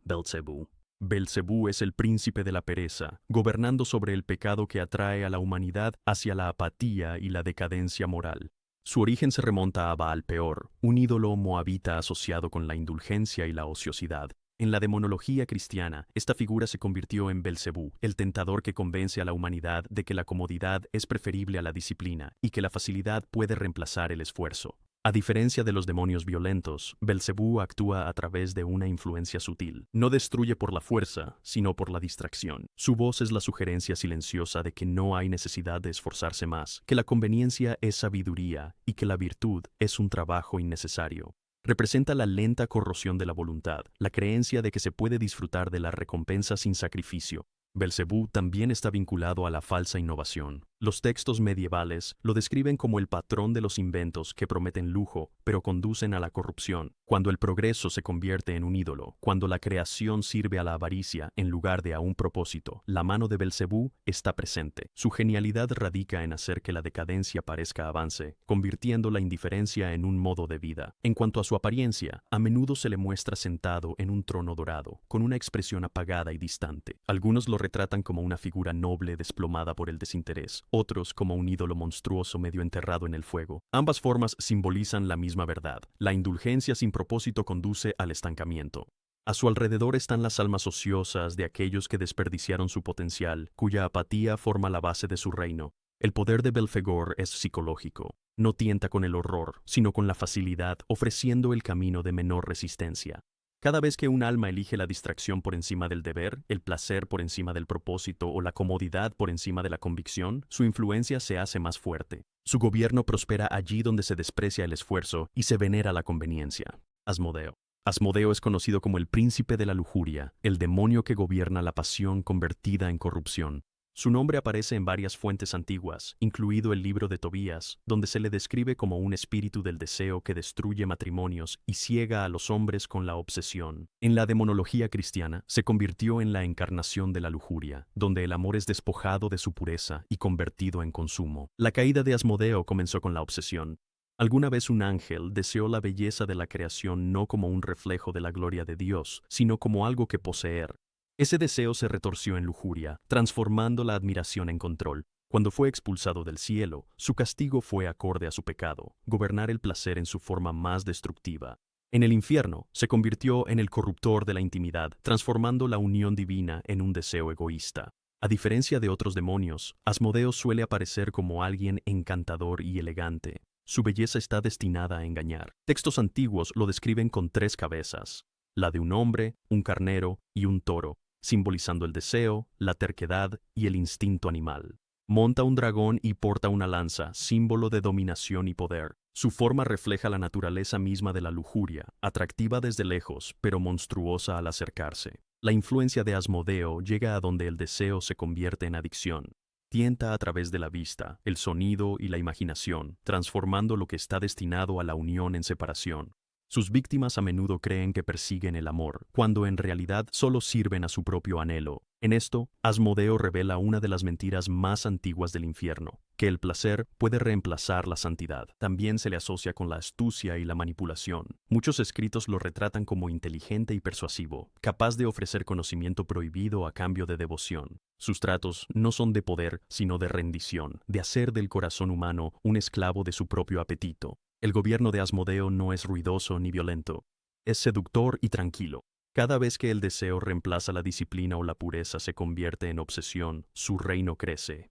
Belcebú. Belcebú es el príncipe de la pereza, gobernando sobre el pecado que atrae a la humanidad hacia la apatía y la decadencia moral. Su origen se remonta a Baal Peor, un ídolo moabita asociado con la indulgencia y la ociosidad. En la demonología cristiana, esta figura se convirtió en Belcebú, el tentador que convence a la humanidad de que la comodidad es preferible a la disciplina y que la facilidad puede reemplazar el esfuerzo. A diferencia de los demonios violentos, Belcebú actúa a través de una influencia sutil. No destruye por la fuerza, sino por la distracción. Su voz es la sugerencia silenciosa de que no hay necesidad de esforzarse más, que la conveniencia es sabiduría y que la virtud es un trabajo innecesario. Representa la lenta corrosión de la voluntad, la creencia de que se puede disfrutar de la recompensa sin sacrificio. Belcebú también está vinculado a la falsa innovación. Los textos medievales lo describen como el patrón de los inventos que prometen lujo, pero conducen a la corrupción. Cuando el progreso se convierte en un ídolo, cuando la creación sirve a la avaricia en lugar de a un propósito, la mano de Belcebú está presente. Su genialidad radica en hacer que la decadencia parezca avance, convirtiendo la indiferencia en un modo de vida. En cuanto a su apariencia, a menudo se le muestra sentado en un trono dorado, con una expresión apagada y distante. Algunos lo retratan como una figura noble desplomada por el desinterés, otros como un ídolo monstruoso medio enterrado en el fuego. Ambas formas simbolizan la misma verdad. La indulgencia sin propósito conduce al estancamiento. A su alrededor están las almas ociosas de aquellos que desperdiciaron su potencial, cuya apatía forma la base de su reino. El poder de Belfegor es psicológico. No tienta con el horror, sino con la facilidad, ofreciendo el camino de menor resistencia. Cada vez que un alma elige la distracción por encima del deber, el placer por encima del propósito o la comodidad por encima de la convicción, su influencia se hace más fuerte. Su gobierno prospera allí donde se desprecia el esfuerzo y se venera la conveniencia. Asmodeo. Asmodeo es conocido como el príncipe de la lujuria, el demonio que gobierna la pasión convertida en corrupción. Su nombre aparece en varias fuentes antiguas, incluido el libro de Tobías, donde se le describe como un espíritu del deseo que destruye matrimonios y ciega a los hombres con la obsesión. En la demonología cristiana, se convirtió en la encarnación de la lujuria, donde el amor es despojado de su pureza y convertido en consumo. La caída de Asmodeo comenzó con la obsesión. Alguna vez un ángel deseó la belleza de la creación no como un reflejo de la gloria de Dios, sino como algo que poseer. Ese deseo se retorció en lujuria, transformando la admiración en control. Cuando fue expulsado del cielo, su castigo fue acorde a su pecado, gobernar el placer en su forma más destructiva. En el infierno, se convirtió en el corruptor de la intimidad, transformando la unión divina en un deseo egoísta. A diferencia de otros demonios, Asmodeo suele aparecer como alguien encantador y elegante. Su belleza está destinada a engañar. Textos antiguos lo describen con 3 cabezas, la de un hombre, un carnero y un toro, simbolizando el deseo, la terquedad y el instinto animal. Monta un dragón y porta una lanza, símbolo de dominación y poder. Su forma refleja la naturaleza misma de la lujuria, atractiva desde lejos, pero monstruosa al acercarse. La influencia de Asmodeo llega a donde el deseo se convierte en adicción. Tienta a través de la vista, el sonido y la imaginación, transformando lo que está destinado a la unión en separación. Sus víctimas a menudo creen que persiguen el amor, cuando en realidad solo sirven a su propio anhelo. En esto, Asmodeo revela una de las mentiras más antiguas del infierno, que el placer puede reemplazar la santidad. También se le asocia con la astucia y la manipulación. Muchos escritos lo retratan como inteligente y persuasivo, capaz de ofrecer conocimiento prohibido a cambio de devoción. Sus tratos no son de poder, sino de rendición, de hacer del corazón humano un esclavo de su propio apetito. El gobierno de Asmodeo no es ruidoso ni violento, es seductor y tranquilo. Cada vez que el deseo reemplaza la disciplina o la pureza se convierte en obsesión, su reino crece.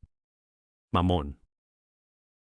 Mamón.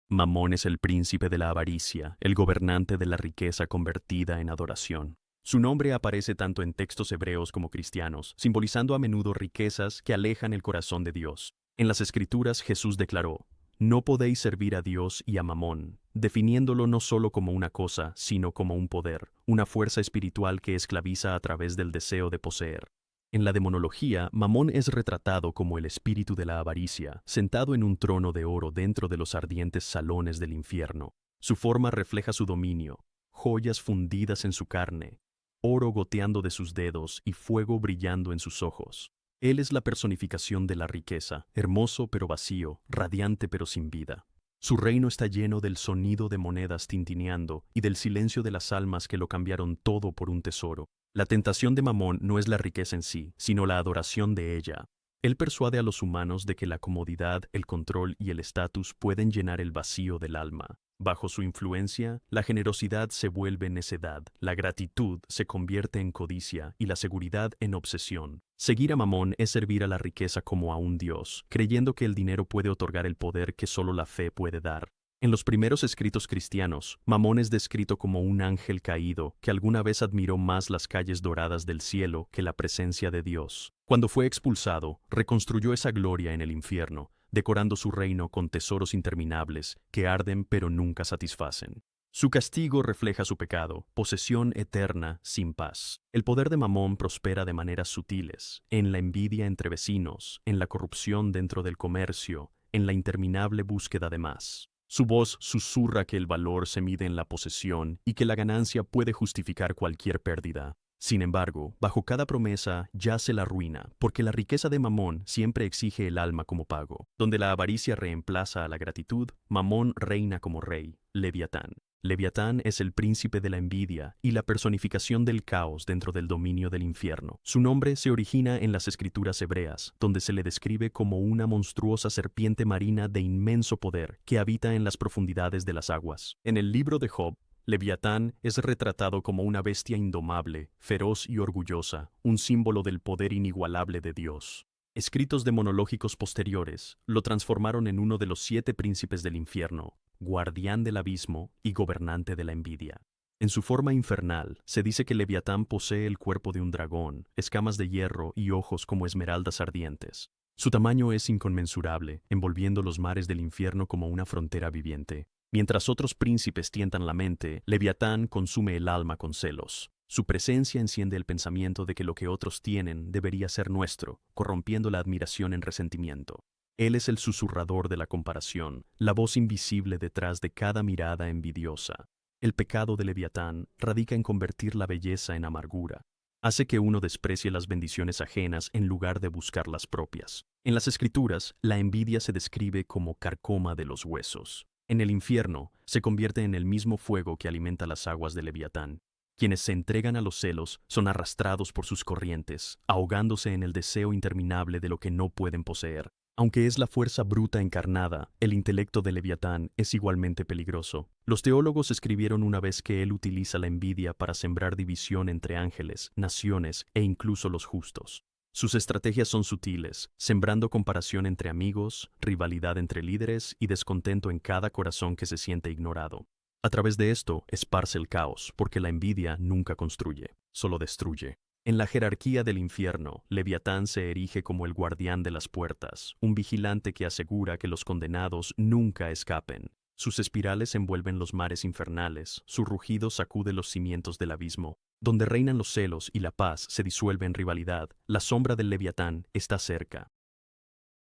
Mamón es el príncipe de la avaricia, el gobernante de la riqueza convertida en adoración. Su nombre aparece tanto en textos hebreos como cristianos, simbolizando a menudo riquezas que alejan el corazón de Dios. En las Escrituras Jesús declaró: no podéis servir a Dios y a Mamón, definiéndolo no solo como una cosa, sino como un poder, una fuerza espiritual que esclaviza a través del deseo de poseer. En la demonología, Mamón es retratado como el espíritu de la avaricia, sentado en un trono de oro dentro de los ardientes salones del infierno. Su forma refleja su dominio, joyas fundidas en su carne, oro goteando de sus dedos y fuego brillando en sus ojos. Él es la personificación de la riqueza, hermoso pero vacío, radiante pero sin vida. Su reino está lleno del sonido de monedas tintineando y del silencio de las almas que lo cambiaron todo por un tesoro. La tentación de Mamón no es la riqueza en sí, sino la adoración de ella. Él persuade a los humanos de que la comodidad, el control y el estatus pueden llenar el vacío del alma. Bajo su influencia, la generosidad se vuelve necedad, la gratitud se convierte en codicia y la seguridad en obsesión. Seguir a Mamón es servir a la riqueza como a un dios, creyendo que el dinero puede otorgar el poder que solo la fe puede dar. En los primeros escritos cristianos, Mamón es descrito como un ángel caído que alguna vez admiró más las calles doradas del cielo que la presencia de Dios. Cuando fue expulsado, reconstruyó esa gloria en el infierno, decorando su reino con tesoros interminables que arden pero nunca satisfacen. Su castigo refleja su pecado, posesión eterna sin paz. El poder de Mamón prospera de maneras sutiles, en la envidia entre vecinos, en la corrupción dentro del comercio, en la interminable búsqueda de más. Su voz susurra que el valor se mide en la posesión y que la ganancia puede justificar cualquier pérdida. Sin embargo, bajo cada promesa yace la ruina, porque la riqueza de Mamón siempre exige el alma como pago. Donde la avaricia reemplaza a la gratitud, Mamón reina como rey, Leviatán. Leviatán es el príncipe de la envidia y la personificación del caos dentro del dominio del infierno. Su nombre se origina en las escrituras hebreas, donde se le describe como una monstruosa serpiente marina de inmenso poder que habita en las profundidades de las aguas. En el libro de Job, Leviatán es retratado como una bestia indomable, feroz y orgullosa, un símbolo del poder inigualable de Dios. Escritos demonológicos posteriores lo transformaron en uno de los 7 príncipes del infierno, guardián del abismo y gobernante de la envidia. En su forma infernal, se dice que Leviatán posee el cuerpo de un dragón, escamas de hierro y ojos como esmeraldas ardientes. Su tamaño es inconmensurable, envolviendo los mares del infierno como una frontera viviente. Mientras otros príncipes tientan la mente, Leviatán consume el alma con celos. Su presencia enciende el pensamiento de que lo que otros tienen debería ser nuestro, corrompiendo la admiración en resentimiento. Él es el susurrador de la comparación, la voz invisible detrás de cada mirada envidiosa. El pecado de Leviatán radica en convertir la belleza en amargura. Hace que uno desprecie las bendiciones ajenas en lugar de buscar las propias. En las Escrituras, la envidia se describe como carcoma de los huesos. En el infierno, se convierte en el mismo fuego que alimenta las aguas de Leviatán. Quienes se entregan a los celos son arrastrados por sus corrientes, ahogándose en el deseo interminable de lo que no pueden poseer. Aunque es la fuerza bruta encarnada, el intelecto de Leviatán es igualmente peligroso. Los teólogos escribieron una vez que él utiliza la envidia para sembrar división entre ángeles, naciones e incluso los justos. Sus estrategias son sutiles, sembrando comparación entre amigos, rivalidad entre líderes y descontento en cada corazón que se siente ignorado. A través de esto, esparce el caos, porque la envidia nunca construye, solo destruye. En la jerarquía del infierno, Leviatán se erige como el guardián de las puertas, un vigilante que asegura que los condenados nunca escapen. Sus espirales envuelven los mares infernales, su rugido sacude los cimientos del abismo. Donde reinan los celos y la paz se disuelve en rivalidad, la sombra del Leviatán está cerca.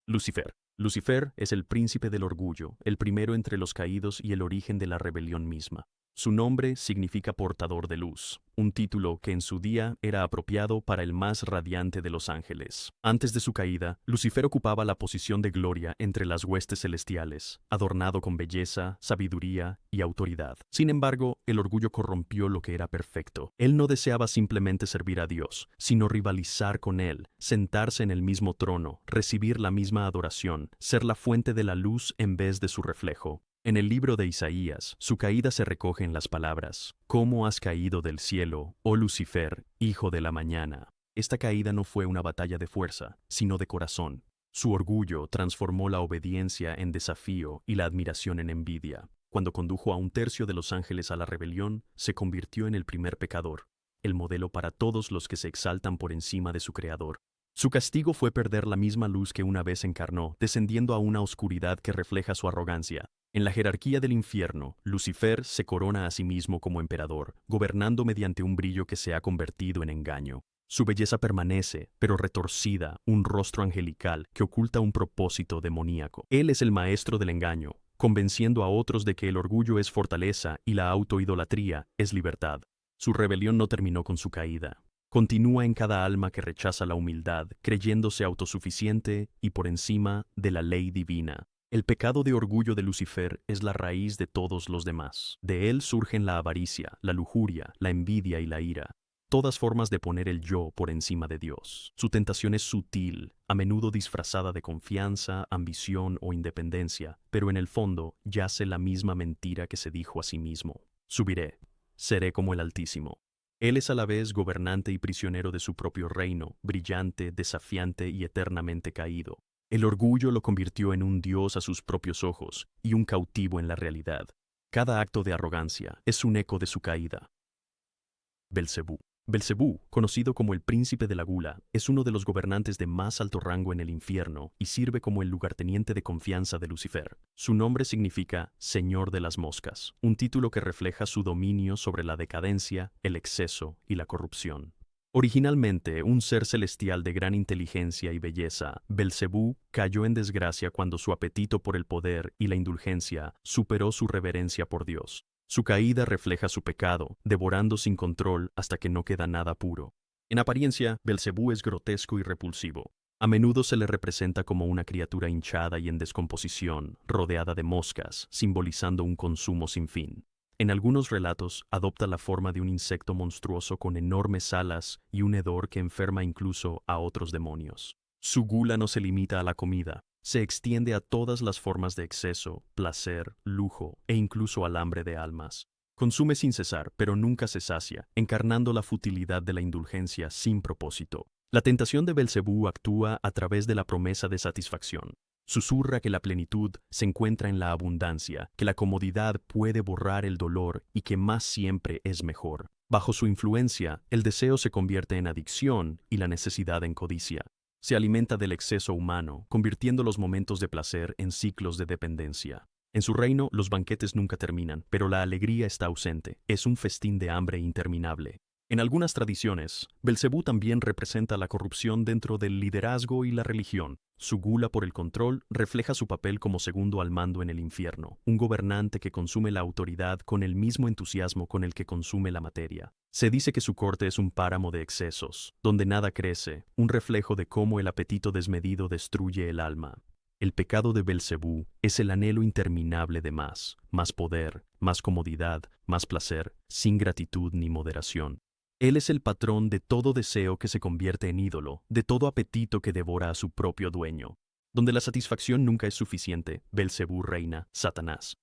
Lucifer. Lucifer es el príncipe del orgullo, el primero entre los caídos y el origen de la rebelión misma. Su nombre significa portador de luz, un título que en su día era apropiado para el más radiante de los ángeles. Antes de su caída, Lucifer ocupaba la posición de gloria entre las huestes celestiales, adornado con belleza, sabiduría y autoridad. Sin embargo, el orgullo corrompió lo que era perfecto. Él no deseaba simplemente servir a Dios, sino rivalizar con Él, sentarse en el mismo trono, recibir la misma adoración, ser la fuente de la luz en vez de su reflejo. En el libro de Isaías, su caída se recoge en las palabras: «¿Cómo has caído del cielo, oh Lucifer, hijo de la mañana?» Esta caída no fue una batalla de fuerza, sino de corazón. Su orgullo transformó la obediencia en desafío y la admiración en envidia. Cuando condujo a un tercio de los ángeles a la rebelión, se convirtió en el primer pecador, el modelo para todos los que se exaltan por encima de su Creador. Su castigo fue perder la misma luz que una vez encarnó, descendiendo a una oscuridad que refleja su arrogancia. En la jerarquía del infierno, Lucifer se corona a sí mismo como emperador, gobernando mediante un brillo que se ha convertido en engaño. Su belleza permanece, pero retorcida, un rostro angelical que oculta un propósito demoníaco. Él es el maestro del engaño, convenciendo a otros de que el orgullo es fortaleza y la autoidolatría es libertad. Su rebelión no terminó con su caída. Continúa en cada alma que rechaza la humildad, creyéndose autosuficiente y por encima de la ley divina. El pecado de orgullo de Lucifer es la raíz de todos los demás. De él surgen la avaricia, la lujuria, la envidia y la ira. todas formas de poner el yo por encima de Dios. Su tentación es sutil, a menudo disfrazada de confianza, ambición o independencia, pero en el fondo yace la misma mentira que se dijo a sí mismo. Subiré, seré como el Altísimo. Él es a la vez gobernante y prisionero de su propio reino, brillante, desafiante y eternamente caído. El orgullo lo convirtió en un dios a sus propios ojos y un cautivo en la realidad. Cada acto de arrogancia es un eco de su caída. Belcebú. Belcebú, conocido como el príncipe de la gula, es uno de los gobernantes de más alto rango en el infierno y sirve como el lugarteniente de confianza de Lucifer. Su nombre significa Señor de las Moscas, un título que refleja su dominio sobre la decadencia, el exceso y la corrupción. Originalmente un ser celestial de gran inteligencia y belleza, Belcebú cayó en desgracia cuando su apetito por el poder y la indulgencia superó su reverencia por Dios. Su caída refleja su pecado, devorando sin control hasta que no queda nada puro. En apariencia, Belcebú es grotesco y repulsivo. A menudo se le representa como una criatura hinchada y en descomposición, rodeada de moscas, simbolizando un consumo sin fin. En algunos relatos, adopta la forma de un insecto monstruoso con enormes alas y un hedor que enferma incluso a otros demonios. Su gula no se limita a la comida. Se extiende a todas las formas de exceso, placer, lujo e incluso al hambre de almas. Consume sin cesar, pero nunca se sacia, encarnando la futilidad de la indulgencia sin propósito. La tentación de Belcebú actúa a través de la promesa de satisfacción. Susurra que la plenitud se encuentra en la abundancia, que la comodidad puede borrar el dolor y que más siempre es mejor. Bajo su influencia, el deseo se convierte en adicción y la necesidad en codicia. Se alimenta del exceso humano, convirtiendo los momentos de placer en ciclos de dependencia. En su reino, los banquetes nunca terminan, pero la alegría está ausente. Es un festín de hambre interminable. En algunas tradiciones, Belcebú también representa la corrupción dentro del liderazgo y la religión. Su gula por el control refleja su papel como segundo al mando en el infierno, un gobernante que consume la autoridad con el mismo entusiasmo con el que consume la materia. Se dice que su corte es un páramo de excesos, donde nada crece, un reflejo de cómo el apetito desmedido destruye el alma. El pecado de Belcebú es el anhelo interminable de más poder, más comodidad, más placer, sin gratitud ni moderación. Él es el patrón de todo deseo que se convierte en ídolo, de todo apetito que devora a su propio dueño. Donde la satisfacción nunca es suficiente, Belcebú reina, Satanás.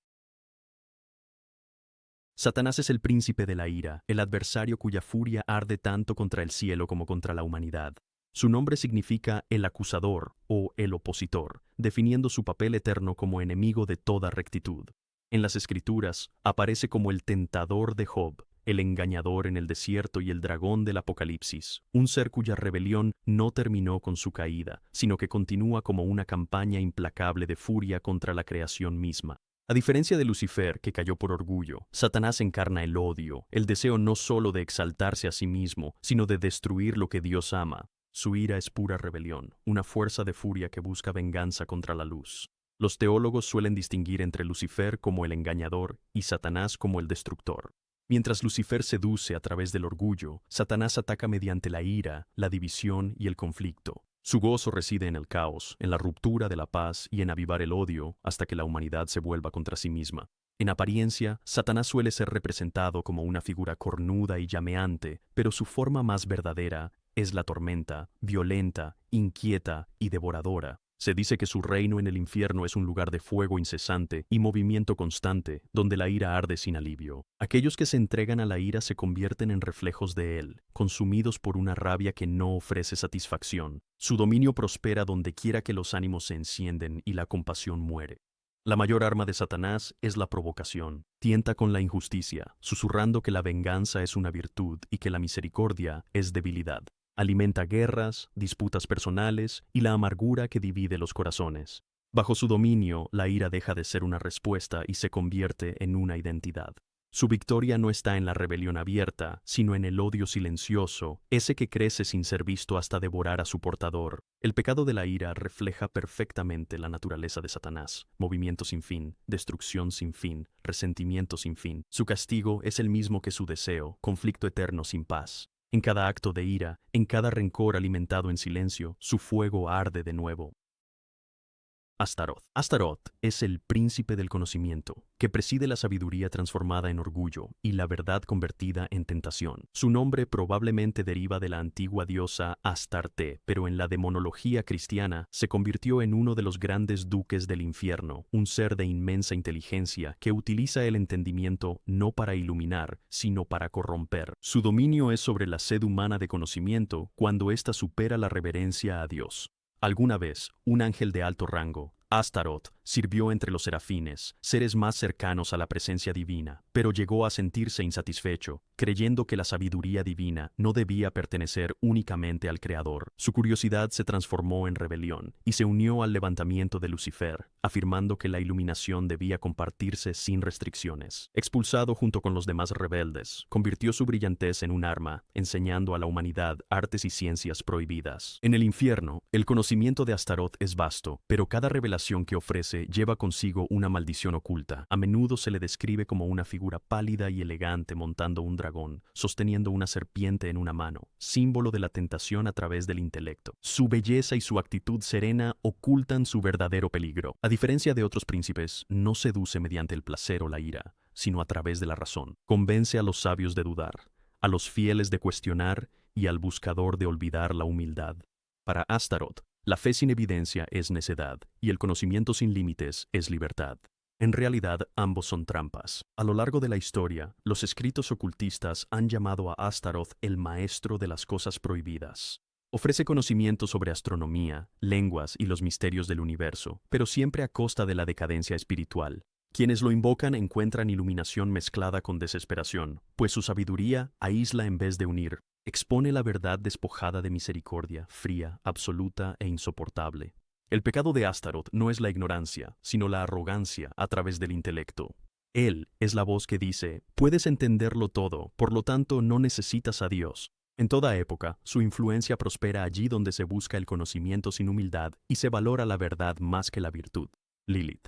Satanás es el príncipe de la ira, el adversario cuya furia arde tanto contra el cielo como contra la humanidad. Su nombre significa el acusador o el opositor, definiendo su papel eterno como enemigo de toda rectitud. En las Escrituras aparece como el tentador de Job, el engañador en el desierto y el dragón del Apocalipsis, un ser cuya rebelión no terminó con su caída, sino que continúa como una campaña implacable de furia contra la creación misma. A diferencia de Lucifer, que cayó por orgullo, Satanás encarna el odio, el deseo no solo de exaltarse a sí mismo, sino de destruir lo que Dios ama. Su ira es pura rebelión, una fuerza de furia que busca venganza contra la luz. Los teólogos suelen distinguir entre Lucifer como el engañador y Satanás como el destructor. Mientras Lucifer seduce a través del orgullo, Satanás ataca mediante la ira, la división y el conflicto. Su gozo reside en el caos, en la ruptura de la paz y en avivar el odio hasta que la humanidad se vuelva contra sí misma. En apariencia, Satanás suele ser representado como una figura cornuda y llameante, pero su forma más verdadera es la tormenta, violenta, inquieta y devoradora. Se dice que su reino en el infierno es un lugar de fuego incesante y movimiento constante, donde la ira arde sin alivio. Aquellos que se entregan a la ira se convierten en reflejos de él, consumidos por una rabia que no ofrece satisfacción. Su dominio prospera donde quiera que los ánimos se encienden y la compasión muere. La mayor arma de Satanás es la provocación. Tienta con la injusticia, susurrando que la venganza es una virtud y que la misericordia es debilidad. Alimenta guerras, disputas personales y la amargura que divide los corazones. Bajo su dominio, la ira deja de ser una respuesta y se convierte en una identidad. Su victoria no está en la rebelión abierta, sino en el odio silencioso, ese que crece sin ser visto hasta devorar a su portador. El pecado de la ira refleja perfectamente la naturaleza de Satanás: movimiento sin fin, destrucción sin fin, resentimiento sin fin. Su castigo es el mismo que su deseo, conflicto eterno sin paz. En cada acto de ira, en cada rencor alimentado en silencio, su fuego arde de nuevo. Astaroth. Astaroth es el príncipe del conocimiento, que preside la sabiduría transformada en orgullo y la verdad convertida en tentación. Su nombre probablemente deriva de la antigua diosa Astarte, pero en la demonología cristiana se convirtió en uno de los grandes duques del infierno, un ser de inmensa inteligencia que utiliza el entendimiento no para iluminar, sino para corromper. Su dominio es sobre la sed humana de conocimiento cuando ésta supera la reverencia a Dios. Alguna vez, un ángel de alto rango, Astaroth, sirvió entre los serafines, seres más cercanos a la presencia divina, pero llegó a sentirse insatisfecho, creyendo que la sabiduría divina no debía pertenecer únicamente al Creador. Su curiosidad se transformó en rebelión y se unió al levantamiento de Lucifer, afirmando que la iluminación debía compartirse sin restricciones. Expulsado junto con los demás rebeldes, convirtió su brillantez en un arma, enseñando a la humanidad artes y ciencias prohibidas. En el infierno, el conocimiento de Astaroth es vasto, pero cada revelación que ofrece lleva consigo una maldición oculta. A menudo se le describe como una figura pálida y elegante montando un dragón, sosteniendo una serpiente en una mano, símbolo de la tentación a través del intelecto. Su belleza y su actitud serena ocultan su verdadero peligro. A diferencia de otros príncipes, no seduce mediante el placer o la ira, sino a través de la razón. Convence a los sabios de dudar, a los fieles de cuestionar y al buscador de olvidar la humildad. Para Astaroth, la fe sin evidencia es necedad, y el conocimiento sin límites es libertad. En realidad, ambos son trampas. A lo largo de la historia, los escritos ocultistas han llamado a Astaroth el maestro de las cosas prohibidas. Ofrece conocimiento sobre astronomía, lenguas y los misterios del universo, pero siempre a costa de la decadencia espiritual. Quienes lo invocan encuentran iluminación mezclada con desesperación, pues su sabiduría aísla en vez de unir. Expone la verdad despojada de misericordia, fría, absoluta e insoportable. El pecado de Astaroth no es la ignorancia, sino la arrogancia a través del intelecto. Él es la voz que dice, puedes entenderlo todo, por lo tanto no necesitas a Dios. En toda época, su influencia prospera allí donde se busca el conocimiento sin humildad y se valora la verdad más que la virtud. Lilith.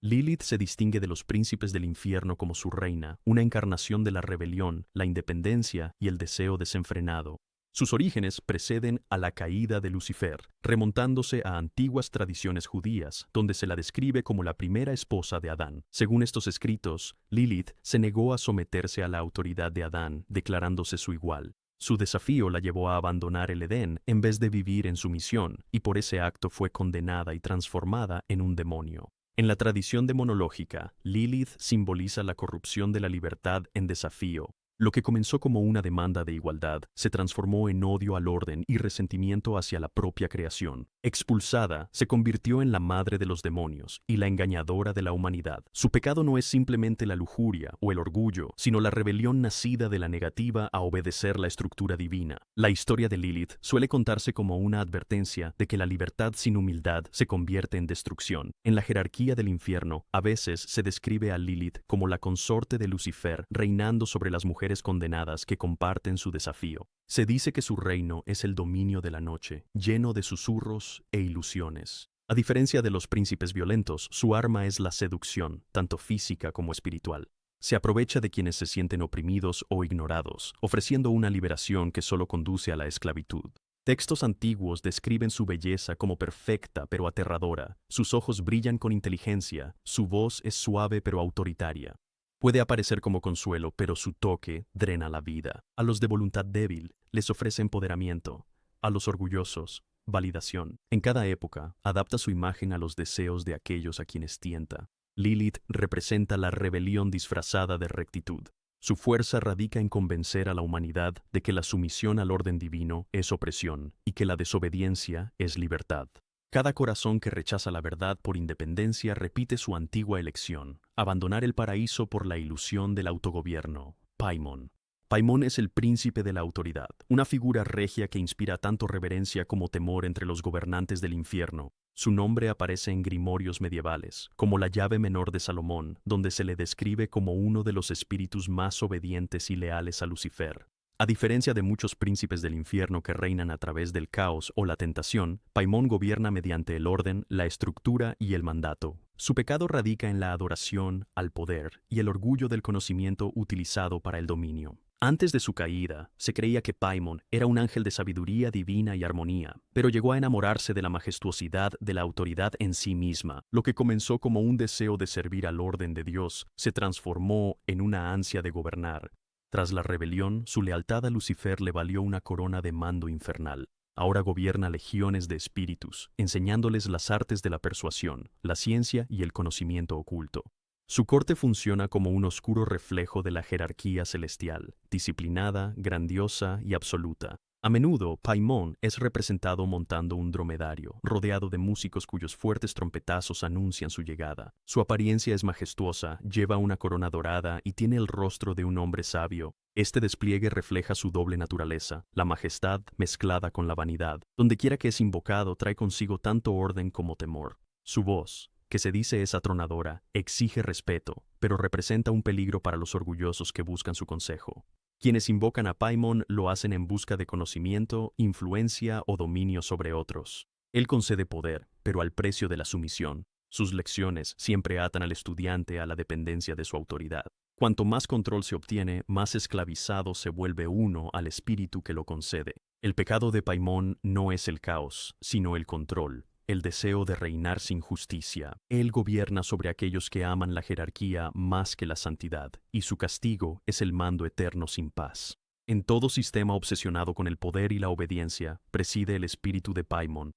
Lilith se distingue de los príncipes del infierno como su reina, una encarnación de la rebelión, la independencia y el deseo desenfrenado. Sus orígenes preceden a la caída de Lucifer, remontándose a antiguas tradiciones judías, donde se la describe como la primera esposa de Adán. Según estos escritos, Lilith se negó a someterse a la autoridad de Adán, declarándose su igual. Su desafío la llevó a abandonar el Edén en vez de vivir en sumisión, y por ese acto fue condenada y transformada en un demonio. En la tradición demonológica, Lilith simboliza la corrupción de la libertad en desafío. Lo que comenzó como una demanda de igualdad se transformó en odio al orden y resentimiento hacia la propia creación. Expulsada, se convirtió en la madre de los demonios y la engañadora de la humanidad. Su pecado no es simplemente la lujuria o el orgullo, sino la rebelión nacida de la negativa a obedecer la estructura divina. La historia de Lilith suele contarse como una advertencia de que la libertad sin humildad se convierte en destrucción. En la jerarquía del infierno, a veces se describe a Lilith como la consorte de Lucifer, reinando sobre las mujeres condenadas que comparten su desafío. Se dice que su reino es el dominio de la noche, lleno de susurros e ilusiones. A diferencia de los príncipes violentos, su arma es la seducción, tanto física como espiritual. Se aprovecha de quienes se sienten oprimidos o ignorados, ofreciendo una liberación que solo conduce a la esclavitud. Textos antiguos describen su belleza como perfecta pero aterradora. Sus ojos brillan con inteligencia, su voz es suave pero autoritaria. Puede aparecer como consuelo, pero su toque drena la vida. A los de voluntad débil les ofrece empoderamiento, a los orgullosos, validación. En cada época, adapta su imagen a los deseos de aquellos a quienes tienta. Lilith representa la rebelión disfrazada de rectitud. Su fuerza radica en convencer a la humanidad de que la sumisión al orden divino es opresión y que la desobediencia es libertad. Cada corazón que rechaza la verdad por independencia repite su antigua elección, abandonar el paraíso por la ilusión del autogobierno. Paimon. Paimon es el príncipe de la autoridad, una figura regia que inspira tanto reverencia como temor entre los gobernantes del infierno. Su nombre aparece en grimorios medievales, como la llave menor de Salomón, donde se le describe como uno de los espíritus más obedientes y leales a Lucifer. A diferencia de muchos príncipes del infierno que reinan a través del caos o la tentación, Paimon gobierna mediante el orden, la estructura y el mandato. Su pecado radica en la adoración al poder y el orgullo del conocimiento utilizado para el dominio. Antes de su caída, se creía que Paimon era un ángel de sabiduría divina y armonía, pero llegó a enamorarse de la majestuosidad de la autoridad en sí misma. Lo que comenzó como un deseo de servir al orden de Dios se transformó en una ansia de gobernar. Tras la rebelión, su lealtad a Lucifer le valió una corona de mando infernal. Ahora gobierna legiones de espíritus, enseñándoles las artes de la persuasión, la ciencia y el conocimiento oculto. Su corte funciona como un oscuro reflejo de la jerarquía celestial, disciplinada, grandiosa y absoluta. A menudo, Paimon es representado montando un dromedario, rodeado de músicos cuyos fuertes trompetazos anuncian su llegada. Su apariencia es majestuosa, lleva una corona dorada y tiene el rostro de un hombre sabio. Este despliegue refleja su doble naturaleza, la majestad mezclada con la vanidad. Dondequiera que es invocado, trae consigo tanto orden como temor. Su voz, que se dice es atronadora, exige respeto, pero representa un peligro para los orgullosos que buscan su consejo. Quienes invocan a Paimon lo hacen en busca de conocimiento, influencia o dominio sobre otros. Él concede poder, pero al precio de la sumisión. Sus lecciones siempre atan al estudiante a la dependencia de su autoridad. Cuanto más control se obtiene, más esclavizado se vuelve uno al espíritu que lo concede. El pecado de Paimon no es el caos, sino el control. El deseo de reinar sin justicia. Él gobierna sobre aquellos que aman la jerarquía más que la santidad, y su castigo es el mando eterno sin paz. En todo sistema obsesionado con el poder y la obediencia, preside el espíritu de Paimon.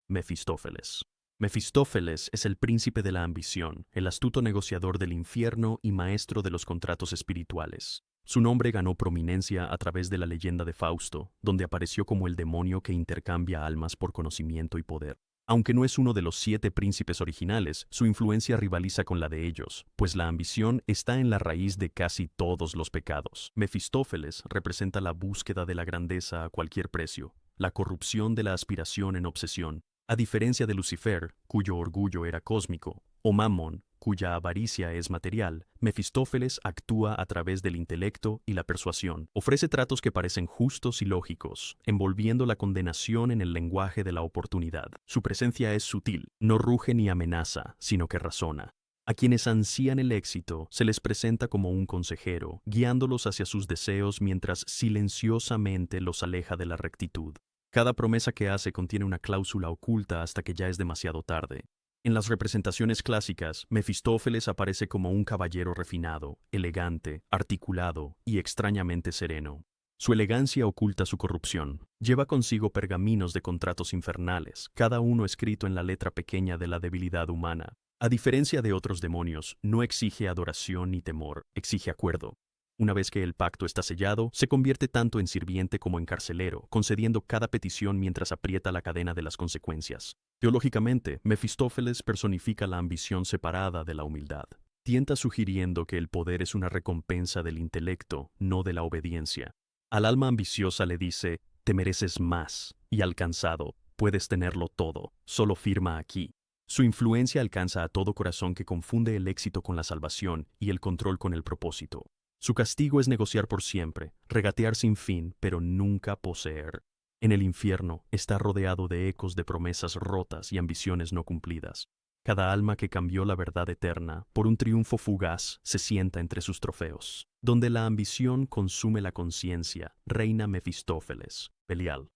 Mefistófeles. Mefistófeles es el príncipe de la ambición, el astuto negociador del infierno y maestro de los contratos espirituales. Su nombre ganó prominencia a través de la leyenda de Fausto, donde apareció como el demonio que intercambia almas por conocimiento y poder. Aunque no es uno de los 7 príncipes originales, su influencia rivaliza con la de ellos, pues la ambición está en la raíz de casi todos los pecados. Mefistófeles representa la búsqueda de la grandeza a cualquier precio, la corrupción de la aspiración en obsesión. A diferencia de Lucifer, cuyo orgullo era cósmico, o Mammon, cuya avaricia es material, Mefistófeles actúa a través del intelecto y la persuasión. Ofrece tratos que parecen justos y lógicos, envolviendo la condenación en el lenguaje de la oportunidad. Su presencia es sutil, no ruge ni amenaza, sino que razona. A quienes ansían el éxito se les presenta como un consejero, guiándolos hacia sus deseos mientras silenciosamente los aleja de la rectitud. Cada promesa que hace contiene una cláusula oculta hasta que ya es demasiado tarde. En las representaciones clásicas, Mefistófeles aparece como un caballero refinado, elegante, articulado y extrañamente sereno. Su elegancia oculta su corrupción. Lleva consigo pergaminos de contratos infernales, cada uno escrito en la letra pequeña de la debilidad humana. A diferencia de otros demonios, no exige adoración ni temor, exige acuerdo. Una vez que el pacto está sellado, se convierte tanto en sirviente como en carcelero, concediendo cada petición mientras aprieta la cadena de las consecuencias. Teológicamente, Mefistófeles personifica la ambición separada de la humildad. Tienta sugiriendo que el poder es una recompensa del intelecto, no de la obediencia. Al alma ambiciosa le dice, te mereces más, y al cansado, puedes tenerlo todo, solo firma aquí. Su influencia alcanza a todo corazón que confunde el éxito con la salvación y el control con el propósito. Su castigo es negociar por siempre, regatear sin fin, pero nunca poseer. En el infierno está rodeado de ecos de promesas rotas y ambiciones no cumplidas. Cada alma que cambió la verdad eterna por un triunfo fugaz se sienta entre sus trofeos. Donde la ambición consume la conciencia, reina Mefistófeles, Belial.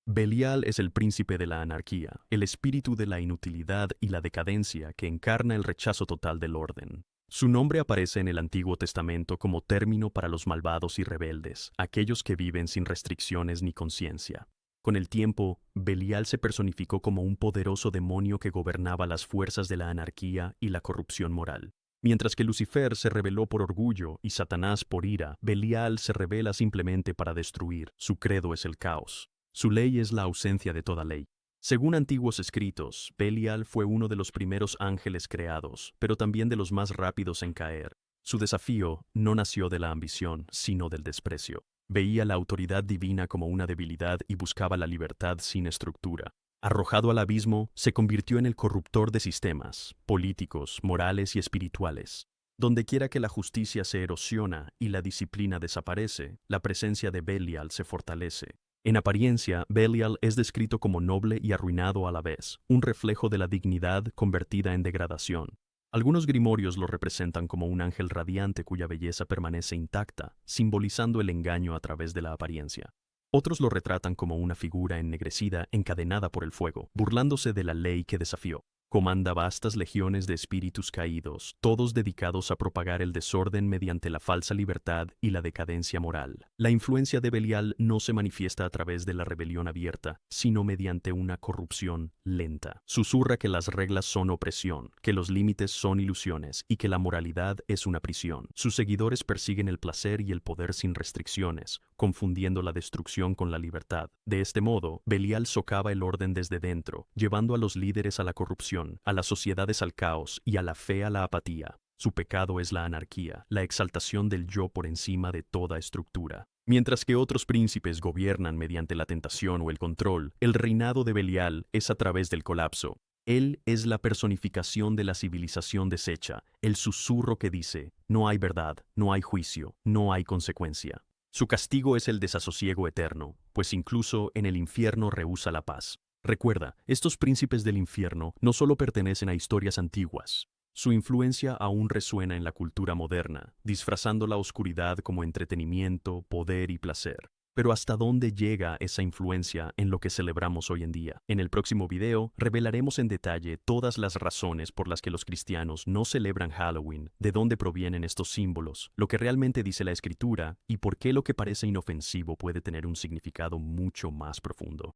Belial es el príncipe de la anarquía, el espíritu de la inutilidad y la decadencia que encarna el rechazo total del orden. Su nombre aparece en el Antiguo Testamento como término para los malvados y rebeldes, aquellos que viven sin restricciones ni conciencia. Con el tiempo, Belial se personificó como un poderoso demonio que gobernaba las fuerzas de la anarquía y la corrupción moral. Mientras que Lucifer se rebeló por orgullo y Satanás por ira, Belial se rebela simplemente para destruir. Su credo es el caos. Su ley es la ausencia de toda ley. Según antiguos escritos, Belial fue uno de los primeros ángeles creados, pero también de los más rápidos en caer. Su desafío no nació de la ambición, sino del desprecio. Veía la autoridad divina como una debilidad y buscaba la libertad sin estructura. Arrojado al abismo, se convirtió en el corruptor de sistemas, políticos, morales y espirituales. Dondequiera que la justicia se erosiona y la disciplina desaparece, la presencia de Belial se fortalece. En apariencia, Belial es descrito como noble y arruinado a la vez, un reflejo de la dignidad convertida en degradación. Algunos grimorios lo representan como un ángel radiante cuya belleza permanece intacta, simbolizando el engaño a través de la apariencia. Otros lo retratan como una figura ennegrecida encadenada por el fuego, burlándose de la ley que desafió. Comanda vastas legiones de espíritus caídos, todos dedicados a propagar el desorden mediante la falsa libertad y la decadencia moral. La influencia de Belial no se manifiesta a través de la rebelión abierta, sino mediante una corrupción lenta. Susurra que las reglas son opresión, que los límites son ilusiones y que la moralidad es una prisión. Sus seguidores persiguen el placer y el poder sin restricciones, confundiendo la destrucción con la libertad. De este modo, Belial socava el orden desde dentro, llevando a los líderes a la corrupción, a las sociedades al caos y a la fe a la apatía. Su pecado es la anarquía, la exaltación del yo por encima de toda estructura. Mientras que otros príncipes gobiernan mediante la tentación o el control, el reinado de Belial es a través del colapso. Él es la personificación de la civilización deshecha, el susurro que dice, no hay verdad, no hay juicio, no hay consecuencia. Su castigo es el desasosiego eterno, pues incluso en el infierno rehúsa la paz. Recuerda, estos príncipes del infierno no solo pertenecen a historias antiguas. Su influencia aún resuena en la cultura moderna, disfrazando la oscuridad como entretenimiento, poder y placer. Pero ¿hasta dónde llega esa influencia en lo que celebramos hoy en día? En el próximo video revelaremos en detalle todas las razones por las que los cristianos no celebran Halloween, de dónde provienen estos símbolos, lo que realmente dice la Escritura y por qué lo que parece inofensivo puede tener un significado mucho más profundo.